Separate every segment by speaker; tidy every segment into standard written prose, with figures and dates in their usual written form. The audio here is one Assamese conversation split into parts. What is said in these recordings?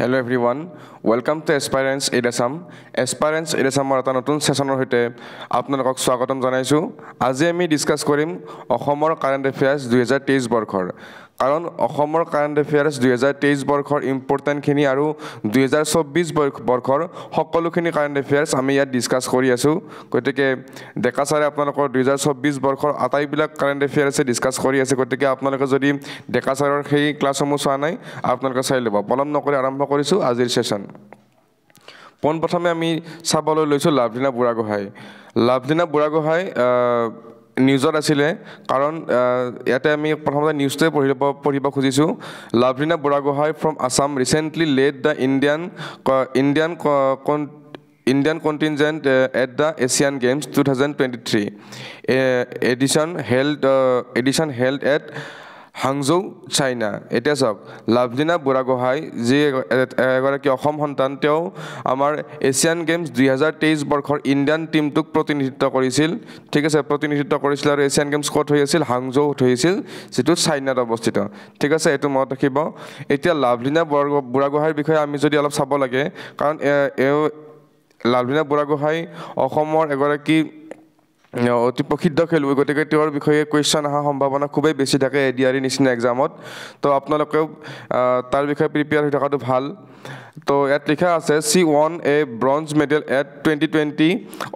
Speaker 1: Hello everyone, welcome to Aspirants Edasam. Aspirants Edasamৰ এটা নতুন সেশনৰ হৈতে আপোনালোকক স্বাগতম জনাইছো। আজি আমি ডিসকাস কৰিম অসমৰ কাৰেণ্ট এফেয়াৰ্স 2023 বৰ্ষৰ। কাৰণ অসমৰ কাৰেণ্ট এফেয়াৰ্স 2023 বৰ্ষৰ ইম্পৰ্টেন্ট খিনি আৰু 2024 বৰ্ষৰ সকলোখিনি কাৰেণ্ট এফেয়াৰ্স আমি ইয়াত ডিসকাস কৰি আছো। গতিকে ডেকা ছাৰে আপোনালোকৰ 2024 বৰ্ষৰ আটাইবিলাক কাৰেণ্ট এফেয়াৰ্সে ডিসকাস কৰি আছে। গতিকে আপোনালোকে যদি ডেকা ছাৰৰ সেই ক্লাছসমূহ চোৱা নাই আপোনালোকে চাই ল'ব। পলম নকৰি আৰম্ভ কৰিছো আজিৰ সেশন। পোনপ্ৰথমে আমি চাবলৈ লৈছো লাভলীনা বুঢ়াগোহাঁই। লাভলীনা বুঢ়াগোহাঁই নিউজত আছিলে কাৰণ ইয়াতে আমি প্ৰথমতে নিউজটোৱে পঢ়িব খুজিছো। Lovlina Borgohain from Assam recently led the Indian contingent at the Asian Games 2023 edition held at Hangzhou, China. এটা চাওক লাভলীনা বুঢ়াগোহাঁই যি এগৰাকী অসম সন্তান, তেওঁ আমাৰ এছিয়ান গেমছ 2023 বৰ্ষৰ ইণ্ডিয়ান টিমটোক প্ৰতিনিধিত্ব কৰিছিল। ঠিক আছে, প্ৰতিনিধিত্ব কৰিছিল আৰু এছিয়ান গেমছ ক'ত হৈ আছিল? হাংজৌত হৈছিল, যিটো চাইনাত অৱস্থিত। ঠিক আছে, এইটো মনত ৰাখিব। এতিয়া লাভলীনা বুঢ়াগোহাঁইৰ বিষয়ে আমি যদি অলপ চাব লাগে, কাৰণ লাভলীনা বুঢ়াগোহাঁই অসমৰ এগৰাকী অতি প্ৰসিদ্ধ খেলুৱৈ। গতিকে তেওঁৰ বিষয়ে কুৱেশ্যন অহাৰ সম্ভাৱনা খুবেই বেছি থাকে এডিআৰই নিচিনা এক্সামত। তো আপোনালোকেও তাৰ বিষয়ে প্ৰিপেয়াৰ হৈ থকাটো ভাল। তো ইয়াত লিখা আছে she won a bronze medal at 2020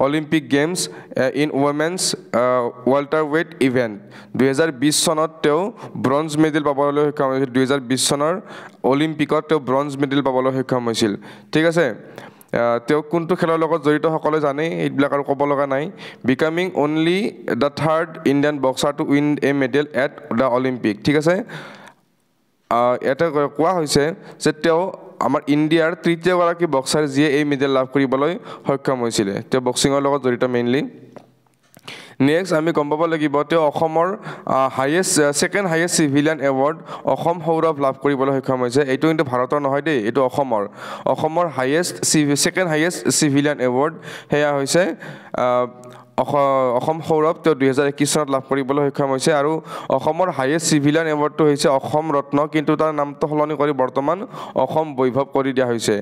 Speaker 1: Olympic Games in women's welterweight event। 2020 চনত তেওঁ ব্ৰঞ্জ মেডেল পাবলৈ সক্ষম হৈছিল। 2020 চনৰ অলিম্পিকত তেওঁ ব্ৰঞ্জ মেডেল পাবলৈ সক্ষম হৈছিল। ঠিক আছে, তেওঁ কোনটো খেলৰ লগত জড়িত সকলোৱে জানে, এইবিলাক আৰু ক'ব লগা নাই। Becoming only the third Indian boxer to win A medal at the Olympic. ঠিক আছে, ইয়াতে কোৱা হৈছে যে তেওঁ আমাৰ ইণ্ডিয়াৰ তৃতীয়গৰাকী বক্সাৰ যিয়ে এই মেডেল লাভ কৰিবলৈ সক্ষম হৈছিলে। তেওঁ বক্সিঙৰ লগত জড়িত মেইনলি। নেক্সট আমি গম পাব লাগিব তেওঁ অসমৰ second highest civilian award Asom Saurav লাভ কৰিবলৈ সক্ষম হৈছে। এইটো কিন্তু ভাৰতৰ নহয় দেই, এইটো অসমৰ ছেকেণ্ড হাইয়েষ্ট চিভিলিয়ান এৱাৰ্ড সেয়া হৈছে অসম সৌৰভ। তেওঁ 2021 চনত লাভ কৰিবলৈ সক্ষম হৈছে। আৰু অসমৰ হাইয়েষ্ট চিভিলিয়ান এৱাৰ্ডটো হৈছে অসম ৰত্ন, কিন্তু তাৰ নামটো সলনি কৰি বৰ্তমান অসম বৈভৱ কৰি দিয়া হৈছে।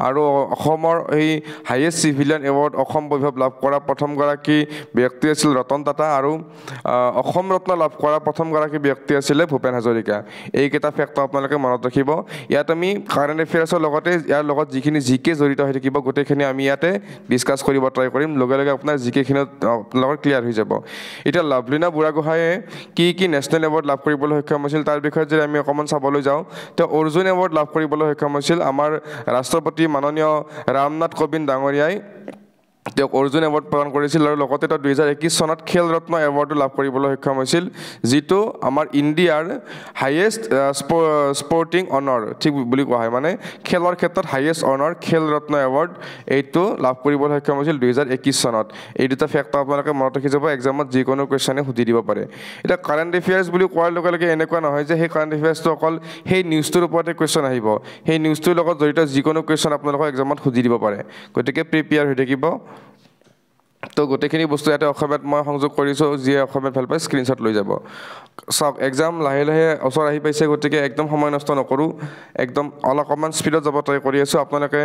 Speaker 1: আৰু অসমৰ এই হাইয়েষ্ট চিভিলিয়ান এৱাৰ্ড অসম বৈভৱ লাভ কৰা প্ৰথমগৰাকী ব্যক্তি আছিল ৰতন টাটা, আৰু অসম ৰত্ন লাভ কৰা প্ৰথমগৰাকী ব্যক্তি আছিলে ভূপেন হাজৰিকা। এইকেইটা ফেক্ট আপোনালোকে মনত ৰাখিব। ইয়াত আমি কাৰেণ্ট এফেয়াৰ্ছৰ লগতে ইয়াৰ লগত যিখিনি জিকে জড়িত হৈ থাকিব গোটেইখিনি আমি ইয়াতে ডিছকাছ কৰিব ট্ৰাই কৰিম। লগে লগে আপোনাৰ জিকেখিনিত আপোনালোকৰ ক্লিয়াৰ হৈ যাব। এতিয়া লাভলীনা বুঢ়াগোহাঁয়ে কি নেশ্যনেল এৱাৰ্ড লাভ কৰিবলৈ সক্ষম হৈছিল তাৰ বিষয়ে যদি আমি অকণমান চাবলৈ যাওঁ, তেওঁ অৰ্জুন এৱাৰ্ড লাভ কৰিবলৈ সক্ষম হৈছিল। আমাৰ ৰাষ্ট্ৰপতি মাননীয় ৰামনাথ কোবিন্দ ডাঙৰীয়াই তেওঁক অৰ্জুন এৱাৰ্ড প্ৰদান কৰিছিল। আৰু লগতে তেওঁ 2021 চনত খেল ৰত্ন এৱাৰ্ডো লাভ কৰিবলৈ সক্ষম হৈছিল, যিটো আমাৰ ইণ্ডিয়াৰ হাইয়েষ্ট স্পৰ্টিং অনাৰ ঠিক বুলি কোৱা হয়। মানে খেলৰ ক্ষেত্ৰত হাইয়েষ্ট অনাৰ খেল ৰত্ন এৱাৰ্ড, এইটো লাভ কৰিবলৈ সক্ষম হৈছিল 2021 চনত। এই দুটা ফেক্ট আপোনালোকে মনত ৰাখি যাব, এক্সামত যিকোনো কুৱেশ্যনে সুধি দিব পাৰে। এতিয়া কাৰেণ্ট এফেয়াৰ্ছ বুলি কোৱাৰ লগে লগে এনেকুৱা নহয় যে সেই কাৰেণ্ট এফেয়াৰ্ছটো অকল সেই নিউজটোৰ ওপৰতে কুৱেশ্যন আহিব। সেই নিউজটোৰ লগত জড়িত যিকোনো কুৱেশ্যন আপোনালোকক এক্সামত সুধি দিব পাৰে। গতিকে প্ৰিপেয়াৰ হৈ থাকিব। তো গোটেইখিনি বস্তু ইয়াতে অসমীয়াত মই সংযোগ কৰিছোঁ, যিয়ে অসমীয়াত ভাল পায় স্ক্ৰীনশ্বট লৈ যাব। চাওক, এক্সাম লাহে লাহে ওচৰ আহি পাইছে, গতিকে একদম সময় নষ্ট নকৰোঁ, একদম অলপমান স্পীডত যাব ট্ৰাই কৰি আছোঁ। আপোনালোকে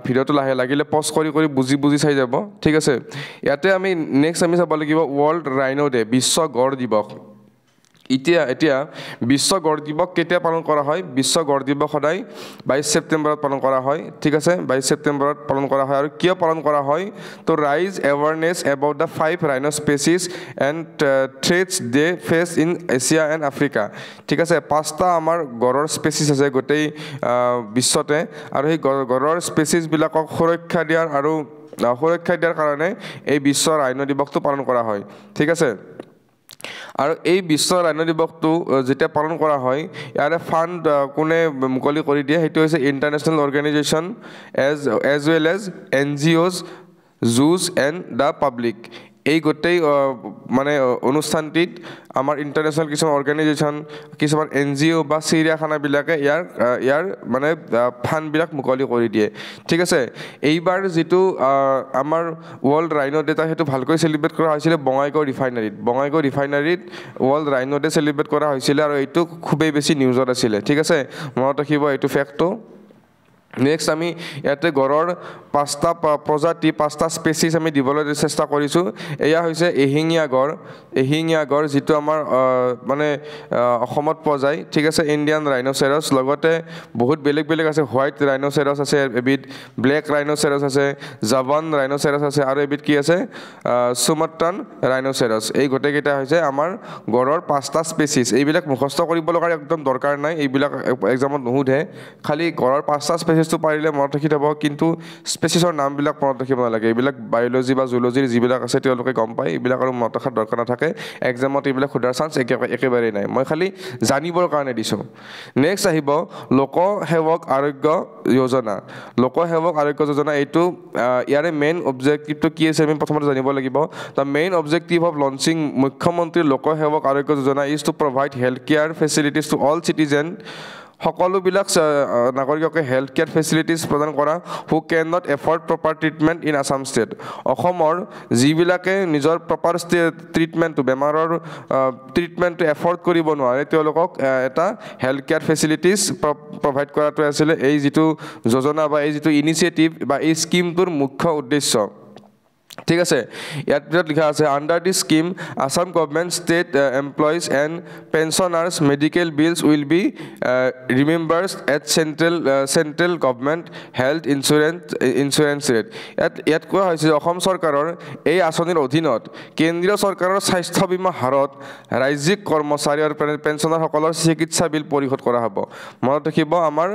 Speaker 1: ভিডিঅ'টো লাহে লাগিলে পজ কৰি বুজি চাই যাব। ঠিক আছে, ইয়াতে আমি নেক্সট আমি চাব লাগিব ৱৰ্ল্ড ৰাইনো ডে, বিশ্ব গড় দিৱস। এতিয়া বিশ্ব গড় দিৱস কেতিয়া পালন কৰা হয়? বিশ্ব গড় দিৱস সদায় 22 ছেপ্টেম্বৰত পালন কৰা হয়। ঠিক আছে, 22 ছেপ্টেম্বৰত পালন কৰা হয়। আৰু কিয় পালন কৰা হয়? To raise awareness about the 5 rhino species and threats they face in Asia and Africa. ঠিক আছে, 5টা আমাৰ গড়ৰ স্পেচিছ আছে গোটেই বিশ্বতে, আৰু সেই গড়ৰ স্পেচিছবিলাকক সুৰক্ষা দিয়াৰ কাৰণে এই বিশ্ব ৰাইনো দিৱসটো পালন কৰা হয়। ঠিক আছে, আৰু এই বিশ্ব ৰাইনো দিৱসটো যেতিয়া পালন কৰা হয়, ইয়াৰে ফাণ্ড কোনে মুকলি কৰি দিয়ে? সেইটো হৈছে international organisation as well as NGOs, zoos and the public. এই গোটেই মানে অনুষ্ঠানটিত আমাৰ ইণ্টাৰনেশ্যনেল কিছুমান অৰ্গেনাইজেশ্যন, কিছুমান NGO বা চিৰিয়াখানাবিলাকে ইয়াৰ মানে ফাণ্ডবিলাক মুকলি কৰি দিয়ে। ঠিক আছে, এইবাৰ যিটো আমাৰ ৱৰ্ল্ড ৰাইনো ডে সেইটো ভালকৈ চেলিব্ৰেট কৰা হৈছিলে বঙাইগাঁও ৰিফাইনাৰীত ৱৰ্ল্ড ৰাইনো ডে চেলিব্ৰেট কৰা হৈছিলে, আৰু এইটো খুবেই বেছি নিউজত আছিলে। ঠিক আছে, মনত ৰাখিব এইটো ফেক্টটো। নেক্সট আমি ইয়াতে গড়ৰ 5টা প্ৰজাতি 5টা স্পেচিছ আমি দিবলৈ চেষ্টা কৰিছোঁ এয়া হৈছে এহিঙীয়া গড় যিটো আমাৰ মানে অসমত পোৱা যায় ঠিক আছে ইণ্ডিয়ান ৰাইনোচেৰাছ লগতে বহুত বেলেগ আছে হোৱাইট ৰাইনোচেৰাছ আছে এবিধ ব্লেক ৰাইনোচেৰাছ আছে জাভান ৰাইনোচেৰাছ আছে আৰু এবিধ কি আছে সুমাট্ৰান ৰাইনোচেৰাছ এই গোটেইকেইটা হৈছে আমাৰ গড়ৰ 5টা স্পেচিছ এইবিলাক মুখস্থ কৰিব লগা একদম দৰকাৰ নাই এইবিলাক এক্সামত নুসুধে খালি গড়ৰ 5টা স্পেচিছটো পাৰিলে মনত ৰাখি থ'ব কিন্তু স্পেচিছৰ নামবিলাক মনত ৰাখিব নালাগে এইবিলাক বায়'লজি বা জুলজিৰ যিবিলাক আছে তেওঁলোকে গম পায় এইবিলাক আৰু মনত ৰখাৰ দৰকাৰ নাথাকে এক্সামত এইবিলাক সোধাৰ চান্স একেবাৰেই নাই মই খালি জানিবৰ কাৰণে দিছোঁ নেক্সট আহিব লোকসেৱক আৰোগ্য যোজনা এইটো ইয়াৰে মেইন অবজেক্টিভটো কি আছে আমি প্ৰথমতে জানিব লাগিব the main objective of launching Mukhyamantri Loksewak Arogya Yojana is to provide health care facilities to all citizen সকলোবিলাক নাগৰিককে হেল্থ কেয়াৰ ফেচিলিটিজ প্ৰদান কৰা who can not afford proper treatment in Assam state অসমৰ যিবিলাকে নিজৰ প্ৰপাৰ ট্ৰিটমেণ্টটো বেমাৰৰ ট্ৰিটমেণ্টটো এফৰ্ড কৰিব নোৱাৰে তেওঁলোকক এটা হেল্থ কেয়াৰ ফেচিলিটিজ প্ৰভাইড কৰাটো আছিলে এই যিটো যোজনা বা এই যিটো ইনিচিয়েটিভ বা এই স্কিমটোৰ মুখ্য উদ্দেশ্য ঠিক আছে ইয়াত ভিতৰত লিখা আছে under this scheme Assam government state employees and pensioners medical bills will be reimbursed at central government health insurance rate ইয়াত কোৱা হৈছে যে অসম চৰকাৰৰ এই আঁচনিৰ অধীনত কেন্দ্ৰীয় চৰকাৰৰ স্বাস্থ্য বীমা হাৰত ৰাজ্যিক কৰ্মচাৰী আৰু পেঞ্চনাৰসকলৰ চিকিৎসা বিল পৰিশোধ কৰা হ'ব মনত ৰাখিব আমাৰ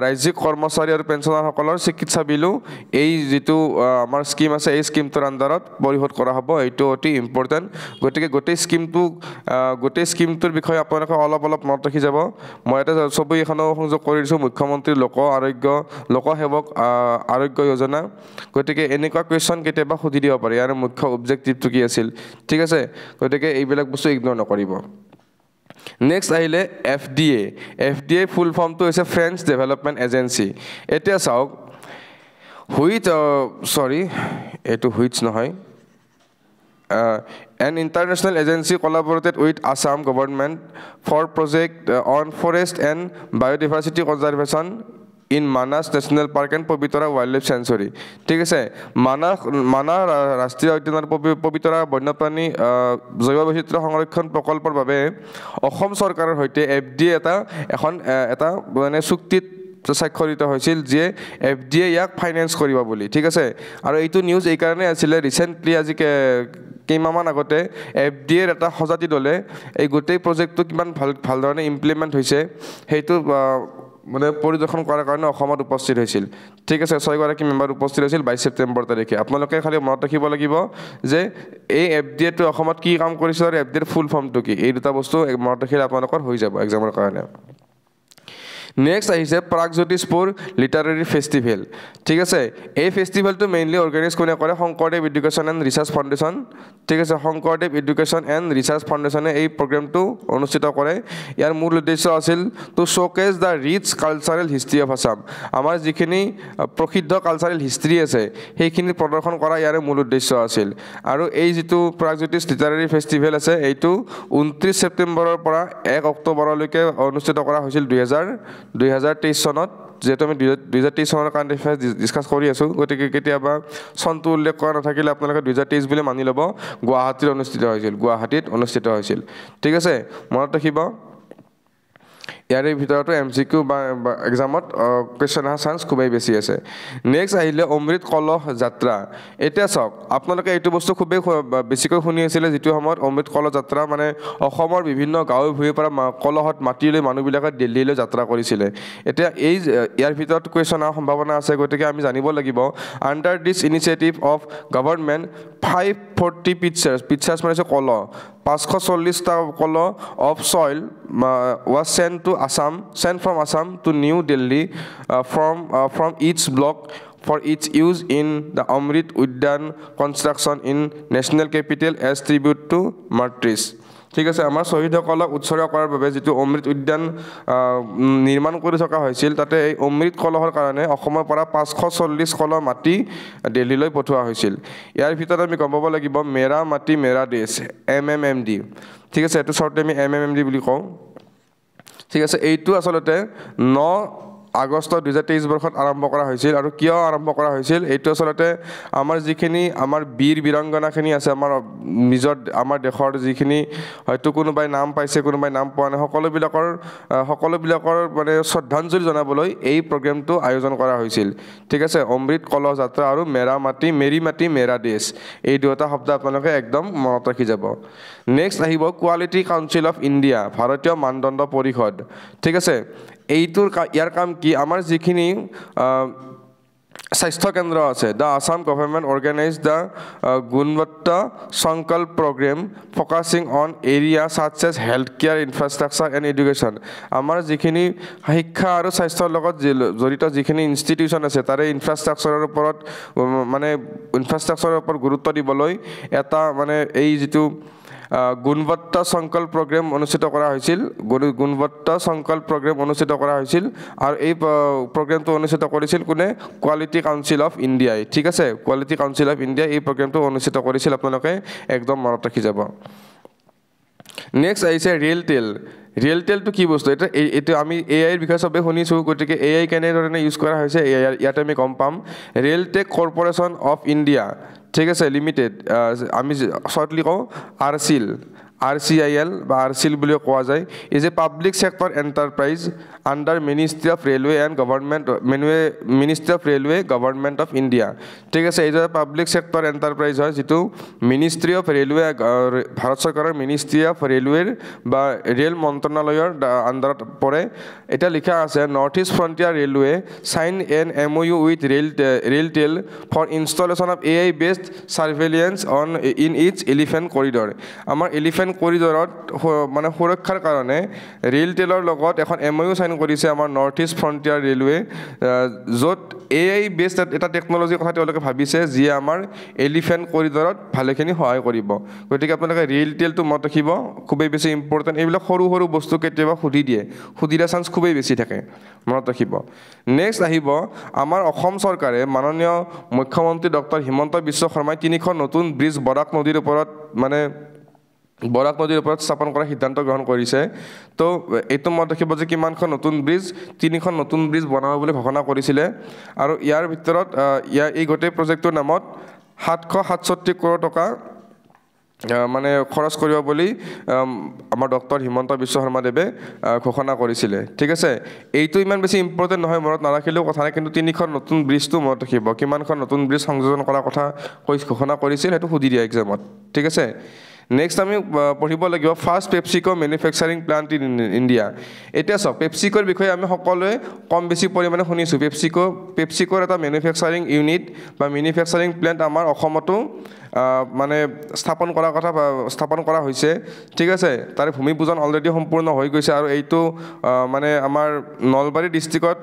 Speaker 1: ৰাজ্যিক কৰ্মচাৰী আৰু পেঞ্চনাৰসকলৰ চিকিৎসা বিলো এই যিটো আমাৰ স্কিম আছে এই স্কিমটোৰ আণ্ডাৰত পৰিশোধ কৰা হ'ব এইটো অতি ইম্পৰ্টেণ্ট গতিকে গোটেই স্কিমটোৰ বিষয়ে আপোনালোকে অলপ মনত ৰাখি যাব মই এটা ছবি এখনো সংযোগ কৰি দিছোঁ মুখ্যমন্ত্ৰী লোকসেৱক আৰোগ্য যোজনা গতিকে এনেকুৱা কুৱেশ্যন কেতিয়াবা সুধি দিব পাৰে ইয়াৰ মুখ্য অবজেক্টিভটো কি আছিল ঠিক আছে গতিকে এইবিলাক বস্তু ইগন'ৰ নকৰিব নেক্সট আহিলে FDA ফুল ফৰ্মটো হৈছে ফ্ৰেঞ্চ ডেভেলপমেণ্ট এজেঞ্চি এতিয়া চাওক which নহয় an international agency collaborated with Assam government for project on forest and biodiversity conservation in Manas National Park and Pabitra Wildlife Sanctuary ঠিক আছে মানাহ ৰাষ্ট্ৰীয় উদ্যানৰ পবিতৰা বন্যপ্ৰাণী জৈৱ বৈচিত্ৰ্য সংৰক্ষণ প্ৰকল্পৰ বাবে অসম চৰকাৰৰ সৈতে FDA এটা মানে চুক্তিত স্বাক্ষৰিত হৈছিল যে FDA ইয়াক ফাইনেন্স কৰিব বুলি ঠিক আছে আৰু এইটো নিউজ এই কাৰণে আছিলে ৰিসেন্টলি আজি কেইমাহমান আগতে FDA এটা সজাতি দলে এই গোটেই প্ৰজেক্টটো কিমান ভালধৰণে ইমপ্লিমেণ্ট হৈছে সেইটো মানে পৰিদৰ্শন কৰাৰ কাৰণে অসমত উপস্থিত হৈছিল ঠিক আছে 6 গৰাকী মেম্বাৰ উপস্থিত হৈছিল 22 ছেপ্টেম্বৰ তাৰিখে আপোনালোকে খালি মনত ৰাখিব লাগিব যে এই FDA টো অসমত কি কাম কৰিছে আৰু FDA ৰ ফুল ফৰ্মটো কি এই দুটা বস্তু মনত ৰাখিলে আপোনালোকৰ হৈ যাব এক্সামৰ কাৰণে নেক্সট আহিছে প্ৰাগজ্যোতিষপুৰ লিটাৰেৰী ফেষ্টিভেল ঠিক আছে এই ফেষ্টিভেলটো মেইনলি অৰ্গেনাইজ কোনে কৰে Sankardev Education and Research Foundation ঠিক আছে শংকৰদেৱ এডুকেশ্যন এণ্ড ৰিচাৰ্চ ফাউণ্ডেশ্যনে এই প্ৰগ্ৰেমটো অনুষ্ঠিত কৰে ইয়াৰ মূল উদ্দেশ্য আছিল to showcase the rich cultural history of Assam আমাৰ যিখিনি প্ৰসিদ্ধ কালচাৰেল হিষ্ট্ৰী আছে সেইখিনি প্ৰদৰ্শন কৰা ইয়াৰ মূল উদ্দেশ্য আছিল আৰু এই যিটো প্ৰাগজ্যোতিষ লিটাৰেৰী ফেষ্টিভেল আছে এইটো 29 ছেপ্টেম্বৰৰ পৰা 1 অক্টোবৰলৈকে অনুষ্ঠিত কৰা হৈছিল 2023 চনত যেহেতু আমি 2023 চনৰ কাৰেণ্ট এফেয়াৰ্ছ ডিছকাছ কৰি আছোঁ গতিকে কেতিয়াবা চনটো উল্লেখ কৰা নাথাকিলে আপোনালোকে 2023 বুলি মানি ল'ব গুৱাহাটীত অনুষ্ঠিত হৈছিল ঠিক আছে মনত ৰাখিব ইয়াৰে ভিতৰতো MCQ বা এক্সামত কুৱেশ্যন অহাৰ চান্স খুবেই বেছি আছে নেক্সট আহিলে অমৃত কলহ যাত্ৰা এতিয়া চাওক আপোনালোকে এইটো বস্তু খুবেই বেছিকৈ শুনি আছিলে যিটো সময়ত অমৃত কলহ যাত্ৰা মানে অসমৰ বিভিন্ন গাঁৱে ভূঞেৰ পৰা কলহত মাটি লৈ মানুহবিলাকে দিল্লীলৈ যাত্ৰা কৰিছিলে এতিয়া ইয়াৰ ভিতৰত কুৱেশ্যন অহাৰ সম্ভাৱনা আছে গতিকে আমি জানিব লাগিব under this initiative of government 540 pictures মানে কলহ 540টা কলহ of soil was sent from Assam to New Delhi from each block for its use in the Amrit Udyan construction in national capital as tribute to martyrs ঠিক আছে আমাৰ শহীদসকলক উৎসৰ্গ কৰাৰ বাবে যেটো অমৃত উদ্যান নিৰ্মাণ কৰি থকা হৈছিল তাতে এই অমৃত কলহৰ কাৰণে অসমৰ পৰা 540 কলহ মাটি দিল্লীলৈ পঠোৱা হৈছিল ইয়াৰ ভিতৰত আমি গম পাব লাগিব মেৰা মাটি মেৰা দেশ MMMD ঠিক আছে এটো শৰ্টে আমি MMMD বুলি কওঁ ঠিক আছে এইটো আসলতে আগষ্ট 2023 বৰ্ষত আৰম্ভ কৰা হৈছিল আৰু কিয় আৰম্ভ কৰা হৈছিল এইটো আচলতে আমাৰ যিখিনি আমাৰ বীৰ বীৰাংগনাখিনি আছে আমাৰ দেশৰ যিখিনি হয়তো কোনোবাই নাম পাইছে কোনোবাই নাম পোৱা নাই সকলোবিলাকৰ মানে শ্ৰদ্ধাঞ্জলি জনাবলৈ এই প্ৰগ্ৰেমটো আয়োজন কৰা হৈছিল ঠিক আছে অমৃত কলহ যাত্ৰা আৰু মেৰী মাটি মেৰা দেশ এই দুটা শব্দ আপোনালোকে একদম মনত ৰাখি যাব নেক্সট আহিব কোৱালিটি কাউন্সিল অফ ইণ্ডিয়া ভাৰতীয় মানদণ্ড পৰিষদ ঠিক আছে ইয়াৰ কাম কি আমাৰ যিখিনি স্বাস্থ্য কেন্দ্ৰ আছে the Assam government organise the Gunvatta Sankalp programme focusing on area such as health care infrastructure and education আমাৰ যিখিনি শিক্ষা আৰু স্বাস্থ্যৰ লগত জড়িত যিখিনি ইনষ্টিটিউশ্যন আছে তাৰে ইনফ্ৰাষ্ট্ৰাকচাৰৰ ওপৰত গুৰুত্ব দিবলৈ এটা মানে এই যিটো গুণৱত্তা সংকল্প প্ৰগ্ৰেম অনুষ্ঠিত কৰা হৈছিল আৰু এই প্ৰগ্ৰেমটো অনুষ্ঠিত কৰিছিল কোনে কোৱালিটি কাউন্সিল অফ ইণ্ডিয়াই ঠিক আছে কোৱালিটি কাউন্সিল অফ ইণ্ডিয়া এই প্ৰগ্ৰেমটো অনুষ্ঠিত কৰিছিল আপোনালোকে একদম মনত ৰাখি যাব নেক্সট আহিছে ৰিয়েল টেলটো কি বস্তু এইটো আমি এআইৰ বিষয়ে চবেই শুনিছোঁ গতিকে এআই কেনেধৰণে ইউজ কৰা হৈছে ইয়াতে আমি গম পাম real tech corporation of India ঠিক আছে লিমিটেড আমি শ্বৰ্টলি কওঁ RCIL বা আৰচিল বুলিও কোৱা যায় is a public sector enterprise under ministry of railway government of India ঠিক আছে এইটো পাব্লিক চেক্টৰ এণ্টাৰপ্ৰাইজ হয় যিটো মিনিষ্ট্ৰী অফ ৰেলৱে ভাৰত চৰকাৰৰ মিনিষ্ট্ৰী অফ ৰেলৱেৰ বা ৰেল মন্ত্ৰণালয়ৰ আণ্ডাৰত পৰে এতিয়া লিখা আছে North East Frontier Railway sign an MOU with RailTel for installation of AI based surveillance in its elephant corridor আমাৰ এলিফেণ্ট কৰিডৰত মানে সুৰক্ষাৰ কাৰণে ৰেলটেলৰ লগত এখন MOU চাইন কৰিছে আমাৰ নৰ্থ ইষ্ট ফ্ৰণ্টিয়াৰ ৰেলৱে য'ত AI বেছড এটা টেকন'লজিৰ কথা তেওঁলোকে ভাবিছে যিয়ে আমাৰ এলিফেণ্ট কৰিডৰত ভালেখিনি সহায় কৰিব গতিকে আপোনালোকে ৰেলটেলটো মনত ৰাখিব খুবেই বেছি ইম্পৰ্টেণ্ট এইবিলাক সৰু বস্তু কেতিয়াবা সুধি দিয়া চান্স খুবেই বেছি থাকে মনত ৰাখিব নেক্সট আহিব আমাৰ অসম চৰকাৰে মাননীয় মুখ্যমন্ত্ৰী ডক্টৰ হিমন্ত বিশ্ব শৰ্মাই 3খন নতুন ব্ৰিজ বৰাক নদীৰ ওপৰত স্থাপন কৰাৰ সিদ্ধান্ত গ্ৰহণ কৰিছে তো এইটো মনত ৰাখিব যে কিমানখন নতুন ব্ৰিজ 3খন নতুন ব্ৰিজ বনাব বুলি ঘোষণা কৰিছিলে আৰু ইয়াৰ ভিতৰত এই গোটেই প্ৰজেক্টটোৰ নামত 767 কৰোৰ টকা মানে খৰচ কৰিব বুলি আমাৰ ডক্টৰ হিমন্ত বিশ্ব শৰ্মাদেৱে ঘোষণা কৰিছিলে ঠিক আছে এইটো ইমান বেছি ইম্পৰ্টেণ্ট নহয় মনত নাৰাখিলেও কথা নাই কিন্তু 3খন নতুন ব্ৰিজটো মনত ৰাখিব কিমানখন নতুন ব্ৰিজ সংযোজন কৰাৰ কথা ঘোষণা কৰিছিল সেইটো সুধি দিয়া এক্সামত ঠিক আছে নেক্সট আমি পঢ়িব লাগিব first PepsiCo manufacturing plant in India এতিয়া চাওক পেপচিকোৰ বিষয়ে আমি সকলোৱে কম বেছি পৰিমাণে শুনিছোঁ পেপচিকোৰ এটা মেনুফেকচাৰিং ইউনিট বা মেনুফেকচাৰিং প্লেণ্ট আমাৰ অসমতো মানে স্থাপন কৰা হৈছে ঠিক আছে তাৰে ভূমি পূজন অলৰেডি সম্পূৰ্ণ হৈ গৈছে আৰু এইটো মানে আমাৰ নলবাৰী ডিষ্ট্ৰিক্টত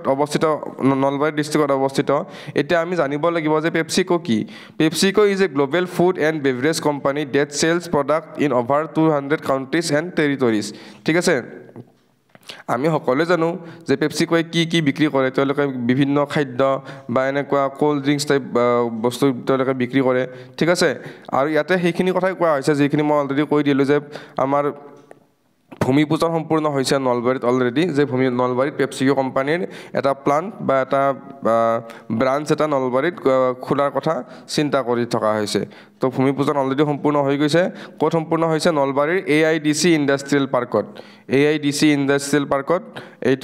Speaker 1: অৱস্থিত এতিয়া আমি জানিব লাগিব যে পেপচিকো কি PepsiCo is a global food and beverage company that sells product in over 200 countries and territories ঠিক আছে আমি সকলোৱে জানো যে পেপচিকোৱে কি বিক্ৰী কৰে তেওঁলোকে বিভিন্ন খাদ্য বা এনেকুৱা কোল্ড ড্ৰিংকছ টাইপ বস্তু তেওঁলোকে বিক্ৰী কৰে ঠিক আছে আৰু ইয়াতে সেইখিনি কথাই কোৱা হৈছে যিখিনি মই অলৰেডি কৈ দিলোঁ যে আমাৰ ভূমি পূজন সম্পূৰ্ণ হৈছে নলবাৰীত অলৰেডি যে নলবাৰীত পেপচিকো কোম্পানীৰ এটা প্লাণ্ট বা এটা ব্ৰাঞ্চ এটা নলবাৰীত খোলাৰ কথা চিন্তা কৰি থকা হৈছে তো ভূমি পূজন অলৰেডি সম্পূৰ্ণ হৈ গৈছে ক'ত সম্পূৰ্ণ হৈছে নলবাৰীৰ AIDC ইণ্ডাষ্ট্ৰিয়েল পাৰ্কত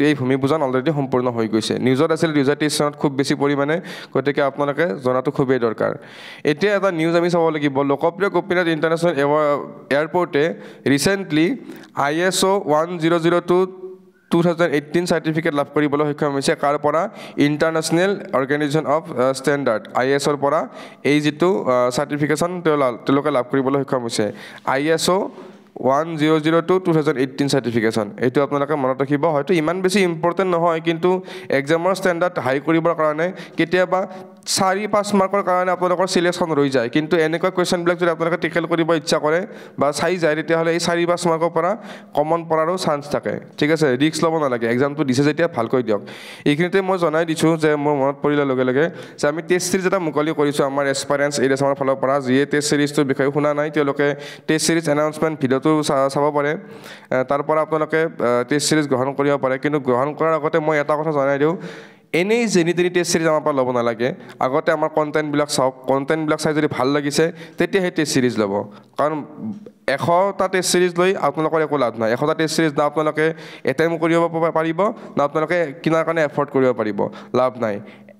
Speaker 1: এই ভূমি পূজন অলৰেডি সম্পূৰ্ণ হৈ গৈছে নিউজত আছিল 2023 চনত খুব বেছি পৰিমাণে গতিকে আপোনালোকে জনাটো খুবেই দৰকাৰ এতিয়া এটা নিউজ আমি চাব লাগিব লোকপ্ৰিয় গোপীনাথ ইণ্টাৰনেশ্যনেল এয়াৰপৰ্টে ৰিচেণ্টলি ISO 1002/2018 চাৰ্টিফিকেট লাভ কৰিবলৈ সক্ষম হৈছে কাৰ পৰা ইণ্টাৰনেশ্যনেল অৰ্গেনাইজেশ্যন অফ ষ্টেণ্ডাৰ্ড ISOৰ পৰা এই যিটো চাৰ্টিফিকেশ্যন তেওঁলোকে লাভ কৰিবলৈ সক্ষম হৈছে ISO 1002/2018 চাৰ্টিফিকেশ্যন এইটো আপোনালোকে মনত ৰাখিব হয়তো ইমান বেছি ইম্পৰ্টেণ্ট নহয় কিন্তু এক্সামৰ ষ্টেণ্ডাৰ্ড হাই কৰিবৰ কাৰণে কেতিয়াবা 4-5 মাৰ্কৰ কাৰণে আপোনালোকৰ সিলেকশ্যন ৰৈ যায় কিন্তু এনেকুৱা কোৱেশ্চনবিলাক যদি আপোনালোকে টেকেল কৰিব ইচ্ছা কৰে বা চাই যায় তেতিয়াহ'লে এই 4-5 মাৰ্কৰ পৰা কমন পৰাৰো চান্স থাকে ঠিক আছে ৰিস্ক ল'ব নালাগে এক্সামটো দিছে যেতিয়া ভালকৈ দিয়ক এইখিনিতে মই জনাই দিছোঁ যে মোৰ মনত পৰিলে লগে লগে যে আমি টেষ্ট সিৰিজ এটা মুকলি কৰিছোঁ আমাৰ এছপাৰেন্স এৰিয়াছৰ ফালৰ পৰা যিয়ে টেষ্ট সিৰিজটোৰ বিষয়ে শুনা নাই তেওঁলোকে টেষ্ট সিৰিজ এনাউন্সমেণ্ট ভিডিঅ'টো চাব পাৰে তাৰ পৰা আপোনালোকে টেষ্ট সিৰিজ গ্ৰহণ কৰিব পাৰে কিন্তু গ্ৰহণ কৰাৰ আগতে মই এটা কথা জনাই দিওঁ এনেই যেনি তেনি টেষ্ট সিৰিজ আমাৰ পৰা ল'ব নালাগে আগতে আমাৰ কণ্টেণ্টবিলাক চাওক কণ্টেণ্টবিলাক চাই যদি ভাল লাগিছে তেতিয়া সেই টেষ্ট সিৰিজ ল'ব কাৰণ 100টা টেষ্ট সিৰিজ লৈ আপোনালোকৰ একো লাভ নাই 100টা টেষ্ট সিৰিজ না আপোনালোকে এটেম্প কৰিব পাৰিব না আপোনালোকে কিনাৰ কাৰণে এফৰ্ট কৰিব পাৰিব লাভ নাই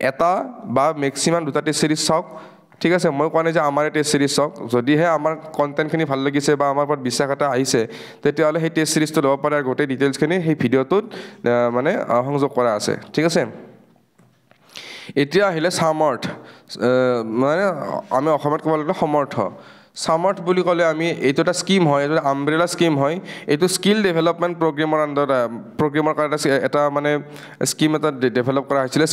Speaker 1: এটা বা মেক্সিমাম 2টা টেষ্ট সিৰিজ চাওক ঠিক আছে মই কোৱা নাই যে আমাৰ টেষ্ট সিৰিজ চাওক যদিহে আমাৰ কণ্টেণ্টখিনি ভাল লাগিছে বা আমাৰ ওপৰত বিশ্বাস এটা আহিছে তেতিয়াহ'লে সেই টেষ্ট সিৰিজটো ল'ব পাৰে আৰু গোটেই ডিটেইলছখিনি সেই ভিডিঅ'টোত মানে সংযোগ কৰা আছে ঠিক আছে এতিয়া আহিলে সামৰ্থ মানে আমি অসমত ক'ব লাগিলে সমৰ্থ সামৰ্থ বুলি ক'লে আমি এইটো এটা স্কিম হয় এইটো আমব্ৰেলা স্কিম হয় এইটো স্কিল ডেভেলপমেণ্ট প্ৰগ্ৰেমৰ কাৰণে এটা মানে স্কিম এটা ডেভেলপ কৰা হৈছিলে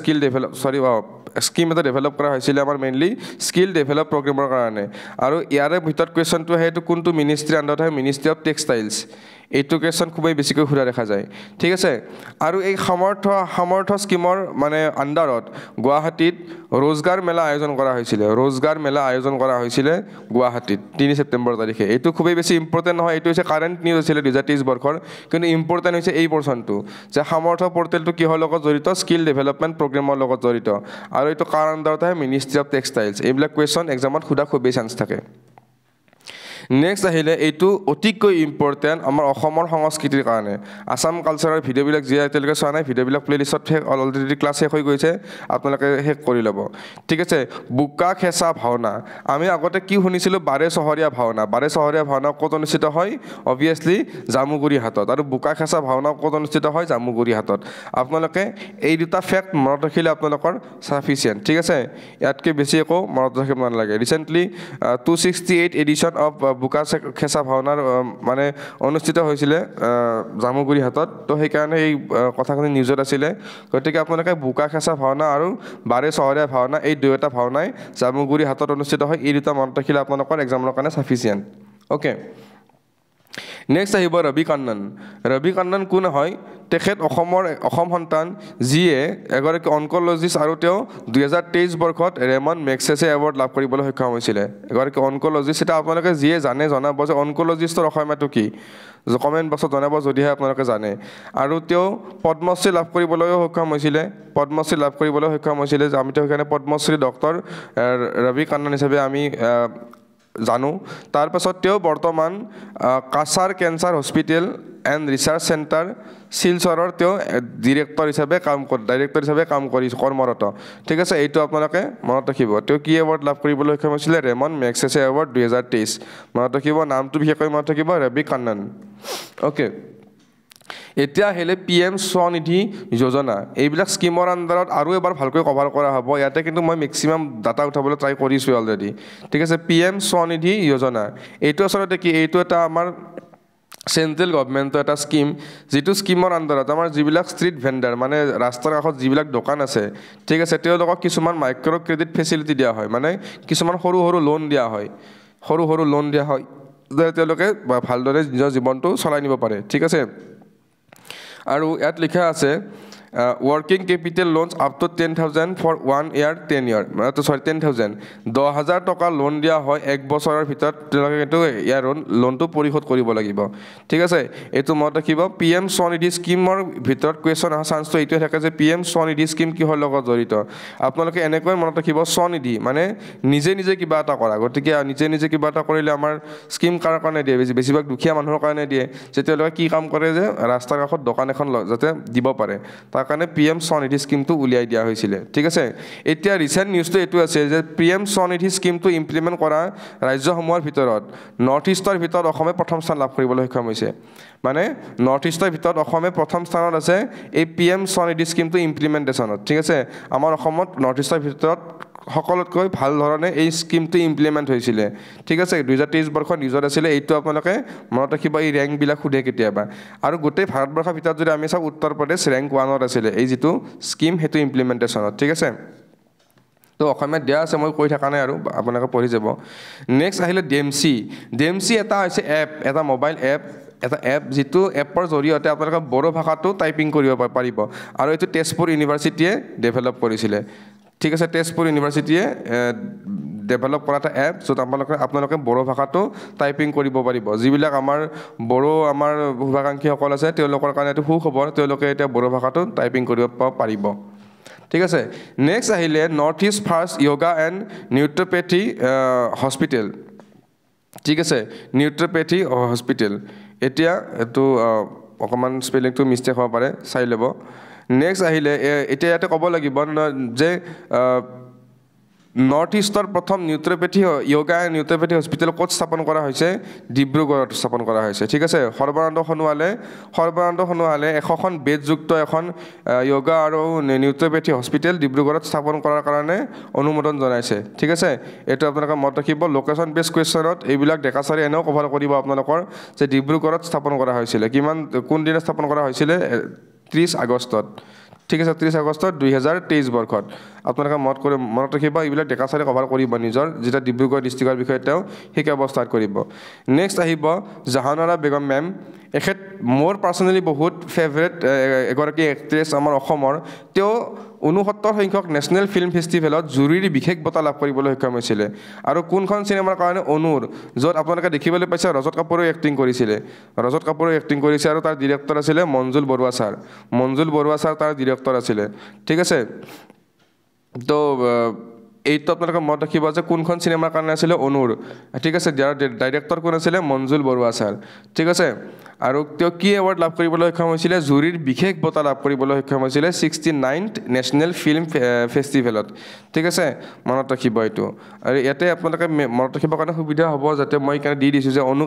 Speaker 1: স্কিম এটা ডেভেলপ কৰা হৈছিলে আমাৰ মেইনলি স্কিল ডেভেলপ প্ৰগ্ৰেমৰ কাৰণে আৰু ইয়াৰে ভিতৰত কুৱেশ্যনটো আহে এইটো কোনটো মিনিষ্ট্ৰী আণ্ডাৰত হয় মিনিষ্ট্ৰী অফ টেক্সটাইলছ এইটো কুৱেশ্যন খুবেই বেছিকৈ সোধা দেখা যায় ঠিক আছে আৰু এই সামৰ্থ স্কিমৰ মানে আণ্ডাৰত গুৱাহাটীত ৰোজগাৰ মেলা আয়োজন কৰা হৈছিলে গুৱাহাটীত 3 ছেপ্টেম্বৰ তাৰিখে এইটো খুবেই বেছি ইম্পৰ্টেণ্ট নহয় এইটো হৈছে কাৰেণ্ট নিউজ আছিলে 2023 বৰ্ষৰ কিন্তু ইম্পৰ্টেণ্ট হৈছে এই পৰ্চনটো যে সামৰ্থ পৰ্টেলটো কিহৰ লগত জড়িত স্কিল ডেভেলপমেণ্ট প্ৰগ্ৰেমৰ লগত জড়িত আৰু এইটো কাৰ আণ্ডাৰত হয় মিনিষ্ট্ৰী অফ টেক্সটাইলছ এইবিলাক কুৱেশ্যন এক্সামত সোধা খুবেই চান্স থাকে নেক্সট আহিলে এইটো অতিকৈ ইম্পৰ্টেণ্ট আমাৰ অসমৰ সংস্কৃতিৰ কাৰণে আসাম কালচাৰৰ ভিডিঅ'বিলাক যি এতিয়ালৈকে চোৱা নাই ভিডিঅ'বিলাক প্লেলিষ্টত অলৰেডি ক্লাছ শেষ হৈ গৈছে আপোনালোকে শেষ কৰি ল'ব ঠিক আছে বোকা খেঁচা ভাওনা আমি আগতে কি শুনিছিলোঁ বাৰে চহৰীয়া ভাওনা ক'ত অনুষ্ঠিত হয় অবভিয়াছলি জামুগুৰি হাটত আৰু বোকা খেঁচা ভাওনা ক'ত অনুষ্ঠিত হয় জামুগুৰি হাটত আপোনালোকে এই দুটা ফেক্ট মনত ৰাখিলে আপোনালোকৰ চাফিচিয়েণ্ট ঠিক আছে ইয়াতকৈ বেছি একো মনত ৰাখিব নালাগে ৰিচেণ্টলি 268 এডিশ্যন অফ বোকা খেঁচা ভাওনাৰ মানে অনুষ্ঠিত হৈছিলে জামুগুৰি হাটত তো সেইকাৰণে এই কথাখিনি নিউজত আছিলে গতিকে আপোনালোকে বোকা খেঁচা ভাওনা আৰু বাৰে চহৰীয়া ভাওনা এই দুয়োটা ভাওনাই জামুগুৰি হাটত অনুষ্ঠিত হয় এই দুটা মনত ৰাখিলে আপোনালোকৰ এক্সামৰ কাৰণে চাফিচিয়েণ্ট অ'কে নেক্সট আহিব ৰবি কান্নন কোন হয় তেখেত অসম সন্তান যিয়ে এগৰাকী অনকলজিষ্ট আৰু তেওঁ 2023 বৰ্ষত ৰেমন মেগছেছে এৱাৰ্ড লাভ কৰিবলৈ সক্ষম হৈছিলে এগৰাকী অনকলজিষ্ট এটা আপোনালোকে যিয়ে জানে জনাব যে অনকলজিষ্টৰ অসমীয়াটো কি কমেণ্ট বক্সত জনাব যদিহে আপোনালোকে জানে আৰু তেওঁ পদ্মশ্ৰী লাভ কৰিবলৈও সক্ষম হৈছিলে যে আমি তেওঁ সেইকাৰণে পদ্মশ্ৰী ডক্টৰ ৰবি কান্নন হিচাপে আমি জানো তাৰপাছত তেওঁ বৰ্তমান Cachar cancer hospital and research centre শিলচৰৰ তেওঁ ডাইৰেক্টৰ হিচাপে কাম কৰি কৰ্মৰত ঠিক আছে এইটো আপোনালোকে মনত ৰাখিব তেওঁ কি এৱাৰ্ড লাভ কৰিবলৈ সক্ষম হৈছিলে ৰেমন মেগছেছে এৱাৰ্ড 2023 মনত ৰাখিব নামটো বিশেষকৈ মনত ৰাখিব ৰবি কান্নন অ'কে এতিয়া আহিলে PM স্বনিধি যোজনা এইবিলাক স্কিমৰ আণ্ডাৰত আৰু এবাৰ ভালকৈ কভাৰ কৰা হ'ব ইয়াতে কিন্তু মই মেক্সিমাম ডাটা উঠাবলৈ ট্ৰাই কৰিছোঁ অলৰেডি ঠিক আছে PM স্বনিধি যোজনা এইটো আচলতে কি এইটো এটা আমাৰ চেণ্ট্ৰেল গভৰ্ণমেণ্টৰ এটা স্কিম যিটো স্কিমৰ আণ্ডাৰত আমাৰ যিবিলাক ষ্ট্ৰীট ভেণ্ডাৰ মানে ৰাস্তাৰ কাষত যিবিলাক দোকান আছে ঠিক আছে তেওঁলোকক কিছুমান মাইক্ৰ' ক্ৰেডিট ফেচিলিটি দিয়া হয় মানে কিছুমান সৰু লোন দিয়া হয় যাতে তেওঁলোকে ভালদৰে নিজৰ জীৱনটো চলাই নিব পাৰে ঠিক আছে আৰু ইয়াত লিখা আছে working capital loans up to 10,000 for 1 year 10 year 10,000 টকা লোন দিয়া হয় এক বছৰৰ ভিতৰত তেওঁলোকে কিন্তু ইয়াৰ লোনটো পৰিশোধ কৰিব লাগিব ঠিক আছে এইটো মনত ৰাখিব PM স্বনিধি স্কিমৰ ভিতৰত কুৱেশ্যন অহা চান্সটো এইটোৱে থাকে যে PM স্বনিধি স্কিম কিহৰ লগত জড়িত আপোনালোকে এনেকৈ মনত ৰাখিব স্বনিধি মানে নিজে কিবা এটা কৰা গতিকে নিজে কিবা এটা কৰিলে আমাৰ স্কিম কাৰ কাৰণে দিয়ে বেছিভাগ দুখীয়া মানুহৰ কাৰণে দিয়ে যে তেওঁলোকে কি কাম কৰে যে ৰাস্তাৰ কাষত দোকান এখন যাতে দিব পাৰে তাৰ কাৰণে PM স্বনিধি স্কিমটো উলিয়াই দিয়া হৈছিলে ঠিক আছে এতিয়া ৰিচেণ্ট নিউজটো এইটো আছে যে PM স্বনিধি স্কিমটো ইমপ্লিমেণ্ট কৰা ৰাজ্যসমূহৰ ভিতৰত নৰ্থ ইষ্টৰ ভিতৰত অসমে প্ৰথম স্থান লাভ কৰিবলৈ সক্ষম হৈছে মানে নৰ্থ ইষ্টৰ ভিতৰত অসমে প্ৰথম স্থানত আছে এই PM স্বনিধি স্কিমটো ইমপ্লিমেণ্টেশ্যনত ঠিক আছে আমাৰ অসমত নৰ্থ ইষ্টৰ ভিতৰত সকলোতকৈ ভাল ধৰণে এই স্কিমটো ইমপ্লিমেণ্ট হৈছিলে ঠিক আছে 2023 বৰ্ষৰ নিউজত আছিলে এইটো আপোনালোকে মনত ৰাখিব এই ৰেংকবিলাক সোধে কেতিয়াবা আৰু গোটেই ভাৰতবৰ্ষৰ ভিতৰত যদি আমি চাওঁ উত্তৰ প্ৰদেশ ৰেংক 1ত আছিলে এই যিটো স্কিম সেইটো ইমপ্লিমেণ্টেশ্যনত ঠিক আছে তো অসমীয়াত দিয়া আছে মই কৈ থকা নাই আৰু আপোনালোকে পঢ়ি যাব নেক্সট আহিলে ডেমচি এটা হৈছে এপ এটা মোবাইল এপ যিটো এপৰ জৰিয়তে আপোনালোকে বড়ো ভাষাটো টাইপিং কৰিব পাৰিব আৰু এইটো তেজপুৰ ইউনিভাৰ্চিটিয়ে ডেভেলপ কৰিছিলে ঠিক আছে তেজপুৰ ইউনিভাৰ্চিটিয়ে ডেভেলপ কৰা এটা এপ য'ত আপোনালোকে বড়ো ভাষাটো টাইপিং কৰিব পাৰিব যিবিলাক আমাৰ বড়ো আমাৰ শুভাকাংক্ষীসকল আছে তেওঁলোকৰ কাৰণে এইটো সুখবৰ তেওঁলোকে এতিয়া বড়ো ভাষাটো টাইপিং কৰিব পাৰিব ঠিক আছে নেক্সট আহিলে North East first yoga and naturopathy hospital ঠিক আছে নিউট্ৰোপেথি হস্পিটেল এতিয়া এইটো অকণমান স্পেলিংটো মিষ্টেক হ'ব পাৰে চাই ল'ব নেক্সট আহিলে এতিয়া ইয়াতে ক'ব লাগিব যে নৰ্থ ইষ্টৰ প্ৰথম নিউট্ৰোপেথি য়োগা এণ্ড নিউট্ৰোপেথি হস্পিটেল ক'ত স্থাপন কৰা হৈছে ডিব্ৰুগড়ত স্থাপন কৰা হৈছে ঠিক আছে সৰ্বানন্দ সোণোৱালে 100খন বেডযুক্ত এখন য়োগা আৰু নিউট্ৰোপেথি হস্পিটেল ডিব্ৰুগড়ত স্থাপন কৰাৰ কাৰণে অনুমোদন জনাইছে ঠিক আছে এইটো আপোনালোকে মনত ৰাখিব লোকেশ্যন বেছ কুৱেশ্যনত এইবিলাক ডেকাচাৰী এনেও কভাৰ কৰিব আপোনালোকৰ যে ডিব্ৰুগড়ত স্থাপন কৰা হৈছিলে কোনদিনা স্থাপন কৰা হৈছিলে 30 আগষ্টত ঠিক আছে 30 আগষ্টত 2023 বৰ্ষত আপোনালোকে মনত ৰাখিব এইবিলাক ডেকাচাৰী কভাৰ কৰিব নিজৰ যেতিয়া ডিব্ৰুগড় ডিষ্ট্ৰিক্টৰ বিষয়ে তেওঁ শিকাব ষ্টাৰ্ট কৰিব নেক্সট আহিব জাহানাৰা বেগম মেম এখেত মোৰ পাৰ্চনেলি বহুত ফেভৰেট এগৰাকী এক্ট্ৰেছ আমাৰ অসমৰ তেওঁ 69 সংখ্যক নেশ্যনেল ফিল্ম ফেষ্টিভেলত জুৰীৰ বিশেষ বঁটা লাভ কৰিবলৈ সক্ষম হৈছিলে আৰু কোনখন চিনেমাৰ কাৰণে অনুৰ য'ত আপোনালোকে দেখিবলৈ পাইছে ৰজত কাপুৰেও এক্টিং কৰিছে আৰু তাৰ ডিৰেক্টৰ আছিলে মঞ্জুল বৰুৱা ছাৰ তাৰ ডিৰেক্টৰ আছিলে ঠিক আছে তো এইটো আপোনালোকে মনত ৰাখিব যে কোনখন চিনেমাৰ কাৰণে আছিলে অনুৰ ঠিক আছে ডাইৰেক্টৰ কোন আছিলে মঞ্জুল বৰুৱা ছাৰ ঠিক আছে আৰু তেওঁ কি এৱাৰ্ড লাভ কৰিবলৈ সক্ষম হৈছিলে জুৰীৰ বিশেষ বঁটা লাভ কৰিবলৈ সক্ষম হৈছিলে 69th নেশ্যনেল ফিল্ম ফেষ্টিভেলত ঠিক আছে মনত ৰাখিব এইটো আৰু ইয়াতে আপোনালোকে মনত ৰাখিবৰ কাৰণে সুবিধা হ'ব যাতে মই সেইকাৰণে দি দিছোঁ যে অনু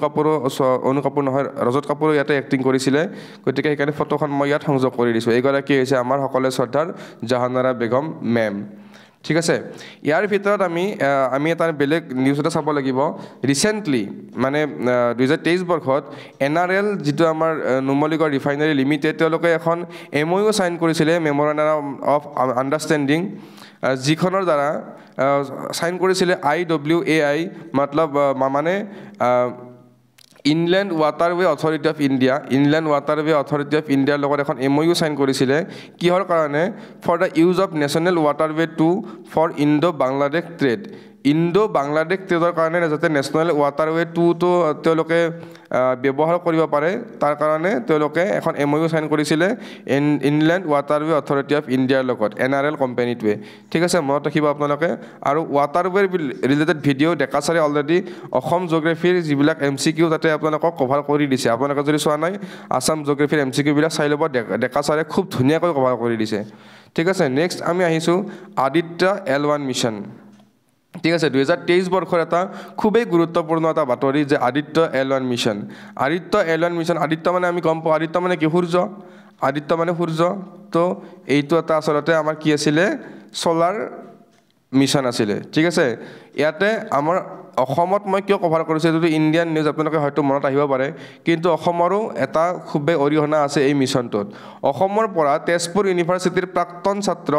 Speaker 1: কাপুৰ নহয় ৰজত কাপুৰো ইয়াতে এক্টিং কৰিছিলে গতিকে সেইকাৰণে ফটোখন মই ইয়াত সংযোগ কৰি দিছোঁ এইগৰাকী হৈছে আমাৰ সকলোৱে শ্ৰদ্ধাৰ জাহানাৰা বেগম মেম ঠিক আছে ইয়াৰ ভিতৰত আমি এটা বেলেগ নিউজ এটা চাব লাগিব ৰিচেণ্টলি মানে 2023 বৰ্ষত NRL যিটো আমাৰ নুমলীগড় ৰিফাইনাৰী লিমিটেড তেওঁলোকে এখন MOU সাইন কৰিছিলে মেমৰেণ্ডাম অফ আণ্ডাৰষ্টেণ্ডিং যিখনৰ দ্বাৰা সাইন কৰিছিলে IWAI মতলব মানে ইনলেণ্ড ৱাটাৰৱে অথৰিটি অফ ইণ্ডিয়াৰ লগত এখন MOU সাইন কৰিছিলে কিহৰ কাৰণে for the use of national waterway for Indo Bangladesh ট্ৰেডৰ কাৰণে যাতে নেশ্যনেল ৱাটাৰৱে টুটো তেওঁলোকে ব্যৱহাৰ কৰিব পাৰে তাৰ কাৰণে তেওঁলোকে এখন MOU সাইন কৰিছিলে ইনলেণ্ড ৱাটাৰৱে অথৰিটি অফ ইণ্ডিয়াৰ লগত NRL কোম্পানীটোৱে ঠিক আছে মনত ৰাখিব আপোনালোকে আৰু ৱাটাৰৱেৰ ৰিলেটেড ভিডিঅ' ডেকাচাৰে অলৰেডি অসম জিঅ'গ্ৰাফীৰ যিবিলাক MCQ তাতে আপোনালোকক কভাৰ কৰি দিছে আপোনালোকে যদি চোৱা নাই আসাম জিঅ'গ্ৰাফীৰ MCQ বিলাক চাই ল'ব ডেকাচাৰে খুব ধুনীয়াকৈ কভাৰ কৰি দিছে ঠিক আছে নেক্সট আমি আহিছোঁ আদিত্য L1 মিছন ঠিক আছে 2023 বৰ্ষৰ এটা খুবেই গুৰুত্বপূৰ্ণ এটা বাতৰি যে আদিত্য L1 মিছন আদিত্য মানে আমি গম পাওঁ আদিত্য মানে কি সূৰ্য তো এইটো এটা আচলতে আমাৰ কি আছিলে সোলাৰ মিছন আছিলে ঠিক আছে ইয়াতে আমাৰ অসমত মই কিয় কভাৰ কৰিছোঁ যদি ইণ্ডিয়ান নিউজ আপোনালোকে হয়তো মনত আহিব পাৰে কিন্তু অসমৰো এটা খুবেই অৰিহণা আছে এই মিছনটোত অসমৰ পৰা তেজপুৰ ইউনিভাৰ্চিটিৰ প্ৰাক্তন ছাত্ৰ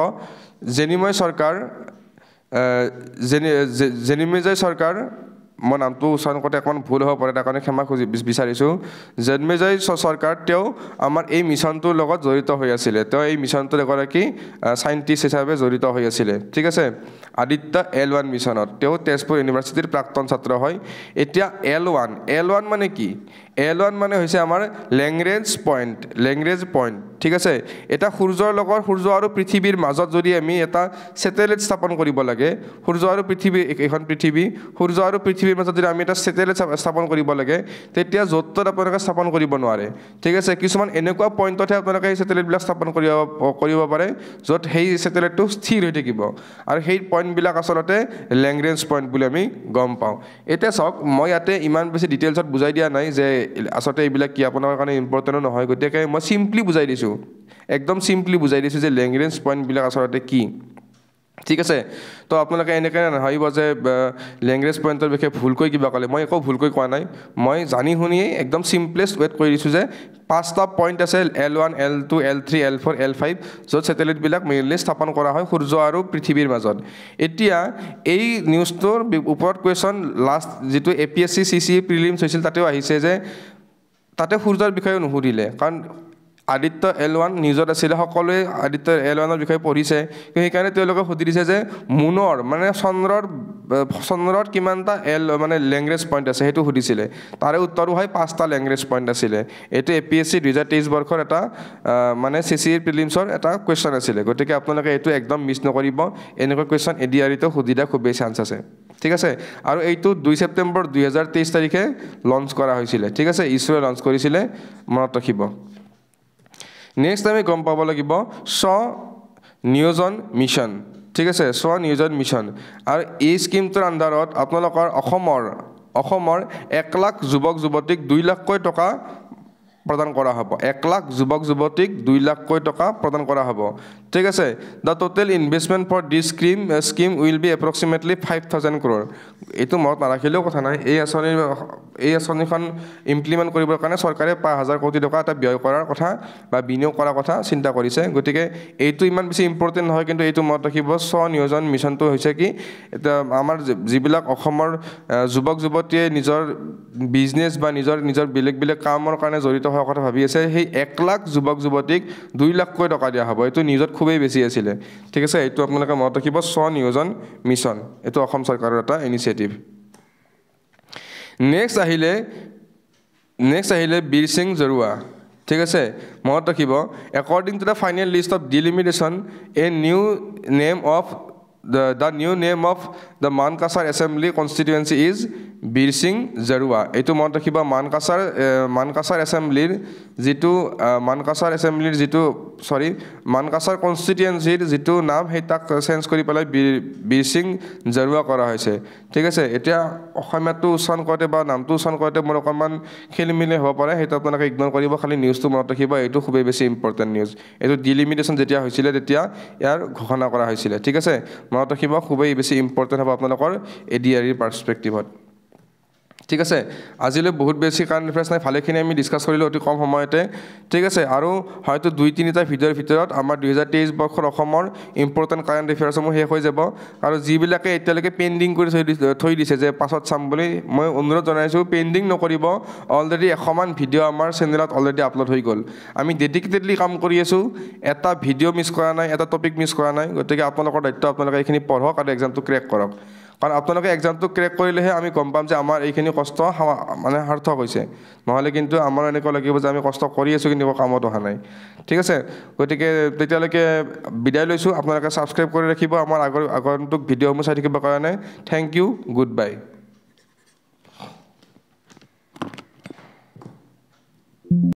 Speaker 1: জেনিমেজয় চৰকাৰ মই নামটো উচ্চাৰণ কৰোঁতে অকণমান ভুল হ'ব পাৰে তাৰ কাৰণে ক্ষমা বিচাৰিছোঁ জেনিমেজয় চৰকাৰ তেওঁ আমাৰ এই মিছনটোৰ লগত জড়িত হৈ আছিলে তেওঁ এই মিছনটোৰ এগৰাকী চাইণ্টিষ্ট হিচাপে জড়িত হৈ আছিলে ঠিক আছে আদিত্য L1 মিছনত তেওঁ তেজপুৰ ইউনিভাৰ্চিটিৰ প্ৰাক্তন ছাত্ৰ হয় এতিয়া L1 মানে কি L1 মানে হৈছে আমাৰ লেংগ্ৰেজ পইণ্ট ঠিক আছে এটা সূৰ্য আৰু পৃথিৱীৰ মাজত যদি আমি এটা ছেটেলাইট স্থাপন কৰিব লাগে সূৰ্য আৰু পৃথিৱীৰ মাজত যদি আমি এটা ছেটেলাইট স্থাপন কৰিব লাগে তেতিয়া য'ত আপোনালোকে স্থাপন কৰিব নোৱাৰে ঠিক আছে কিছুমান এনেকুৱা পইণ্টতহে আপোনালোকে এই ছেটেলাইটবিলাক স্থাপন কৰিব পাৰে য'ত সেই ছেটেলাইটটো স্থিৰ হৈ থাকিব আৰু সেই পইণ্টবিলাক আচলতে লেংগ্ৰেজ পইণ্ট বুলি আমি গম পাওঁ এতিয়া চাওক মই ইয়াতে ইমান বেছি ডিটেইলছত বুজাই দিয়া নাই যে আচলতে এইবিলাক কি আপোনাৰ কাৰণে ইম্পৰ্টেণ্টো নহয় গতিকে মই চিম্পলি বুজাই দিছোঁ একদম চিম্পলি বুজাই দিছোঁ যে লেংগ্ৰেজ পইণ্টবিলাক আচলতে কি ঠিক আছে তো আপোনালোকে এনেকৈ নাভাবিব যে লেংগুৱেজ পইণ্টৰ বিষয়ে ভুলকৈ কিবা ক'লে মই একো ভুলকৈ কোৱা নাই মই জানি শুনিয়েই একদম চিম্পলেষ্ট ৱেত কৈ দিছোঁ যে 5টা পইণ্ট আছে L1 L2 L3 L4 L5 য'ত ছেটেলাইটবিলাক মেইনলি স্থাপন কৰা হয় সূৰ্য আৰু পৃথিৱীৰ মাজত এতিয়া এই নিউজটোৰ ওপৰত কুৱেশ্যন লাষ্ট যিটো APSC CCE প্ৰিলিমছ হৈছিল তাতেও আহিছে যে তাতে সূৰ্যৰ বিষয়ে নুসুধিলে কাৰণ আদিত্য L1 নিউজত আছিলে সকলোৱে আদিত্য L1ৰ বিষয়ে পঢ়িছে সেইকাৰণে তেওঁলোকে সুধি দিছে যে মুনৰ মানে চন্দ্ৰৰ কিমানটা মানে লেংগুৱেজ পইণ্ট আছে সেইটো সুধিছিলে তাৰে উত্তৰো হয় 5টা লেংগুৱেজ পইণ্ট আছিলে এইটো APSC 2023 বৰ্ষৰ এটা মানে CCE প্ৰিলিমছৰ এটা কুৱেশ্যন আছিলে গতিকে আপোনালোকে এইটো একদম মিছ নকৰিব এনেকুৱা কুৱেশ্যন ADRE-টো সুধি দিয়া খুবেই চান্স আছে ঠিক আছে আৰু এইটো 2 ছেপ্টেম্বৰ 2023 তাৰিখে লঞ্চ কৰা হৈছিলে ঠিক আছে ইছৰোৱে লঞ্চ কৰিছিলে মনত ৰাখিব নেক্সট আমি গম পাব লাগিব স্ব-নিয়োজন মিছন ঠিক আছে স্ব-নিয়োজন মিছন আৰু এই স্কিমটোৰ আণ্ডাৰত আপোনালোকৰ অসমৰ 1 লাখ যুৱক যুৱতীক 2 লাখকৈ টকা প্ৰদান কৰা হ'ব 1 লাখ যুৱক যুৱতীক 2 লাখকৈ টকা প্ৰদান কৰা হ'ব ঠিক আছে the total investment for this scheme will be approximately 5,000 crore এইটো মনত নাৰাখিলেও কথা নাই এই আঁচনিখন ইমপ্লিমেণ্ট কৰিবৰ কাৰণে চৰকাৰে 5,000 কোটি টকা এটা ব্যয় কৰাৰ কথা বা বিনিয়োগ কৰাৰ কথা চিন্তা কৰিছে গতিকে এইটো ইমান বেছি ইম্পৰ্টেণ্ট নহয় কিন্তু এইটো মনত ৰাখিব স্ব-নিয়োজন মিছনটো হৈছে কি এটা আমাৰ যিবিলাক অসমৰ যুৱক যুৱতীয়ে নিজৰ বিজনেছ বা নিজৰ বেলেগ কামৰ কাৰণে জড়িত হোৱাৰ কথা ভাবি আছে সেই 1 লাখ যুৱক যুৱতীক 2 লাখকৈ টকা দিয়া হ'ব এইটো নিউজত খুবেই বেছি আছিলে ঠিক আছে এইটো আপোনালোকে মনত ৰাখিব স্ব-নিয়োজন মিছন এইটো অসম চৰকাৰৰ এটা ইনিচিয়েটিভ নেক্সট আহিলে বীৰ সিং জৰুৱা ঠিক আছে মনত ৰাখিব according to the final list of delimitation a new name of the new name of the Mankasar Assembly constituency is বীৰ সিং জৰুৱা এইটো মনত ৰাখিব মানকাছাৰ এছেম্বলিৰ মানকাছাৰ কনষ্টিটুৱেঞ্চিৰ যিটো নাম সেই তাক চেঞ্জ কৰি পেলাই বীৰ সিং জৰুৱা কৰা হৈছে ঠিক আছে এতিয়া অসমীয়াটো উচ্চাৰণ কৰোঁতে বা নামটো উচ্চাৰণ কৰোঁতে মোৰ অকণমান খেলিমেলি হ'ব পাৰে সেইটো আপোনালোকে ইগন'ৰ কৰিব খালি নিউজটো মনত ৰাখিব এইটো খুবেই বেছি ইম্পৰ্টেণ্ট নিউজ এইটো ডিলিমিটেশ্যন যেতিয়া হৈছিলে তেতিয়া ইয়াৰ ঘোষণা কৰা হৈছিলে ঠিক আছে মনত ৰাখিব খুবেই বেছি ইম্পৰ্টেণ্ট হ'ব আপোনালোকৰ ADRE পাৰ্চপেক্টিভত ঠিক আছে আজিলৈ বহুত বেছি কাৰেণ্ট এফেয়াৰ্ছ নাই ভালেখিনি আমি ডিছকাছ কৰিলোঁ অতি কম সময়তে ঠিক আছে আৰু হয়তো 2-3টা ভিডিঅ'ৰ ভিতৰত আমাৰ 2023 বৰ্ষৰ অসমৰ ইম্পৰ্টেণ্ট কাৰেণ্ট এফেয়াৰ্ছসমূহ শেষ হৈ যাব আৰু যিবিলাকে এতিয়ালৈকে পেণ্ডিং কৰি থৈ দিছে যে পাছত চাম বুলি মই অনুৰোধ জনাইছোঁ পেণ্ডিং নকৰিব অলৰেডি 100মান ভিডিঅ' আমাৰ চেনেলত অলৰেডি আপলোড হৈ গ'ল আমি ডেডিকেটেডলি কাম কৰি আছোঁ এটা ভিডিঅ' মিছ কৰা নাই এটা টপিক মিছ কৰা নাই গতিকে আপোনালোকৰ দায়িত্ব আপোনালোকে এইখিনি পঢ়ক আৰু এক্সামটো ক্ৰেক কৰক কাৰণ আপোনালোকে এক্সামটো ক্ৰেক কৰিলেহে আমি গম পাম যে আমাৰ এইখিনি কষ্ট মানে সাৰ্থক হৈছে নহ'লে কিন্তু আমাৰ এনেকুৱা লাগিব যে আমি কষ্ট কৰি আছোঁ কিন্তু কামত অহা নাই ঠিক আছে গতিকে তেতিয়ালৈকে বিদায় লৈছোঁ আপোনালোকে ছাবস্ক্ৰাইব কৰি ৰাখিব আমাৰ আগন্তুক ভিডিঅ'সমূহ চাই থাকিবৰ কাৰণে থেংক ইউ গুড বাই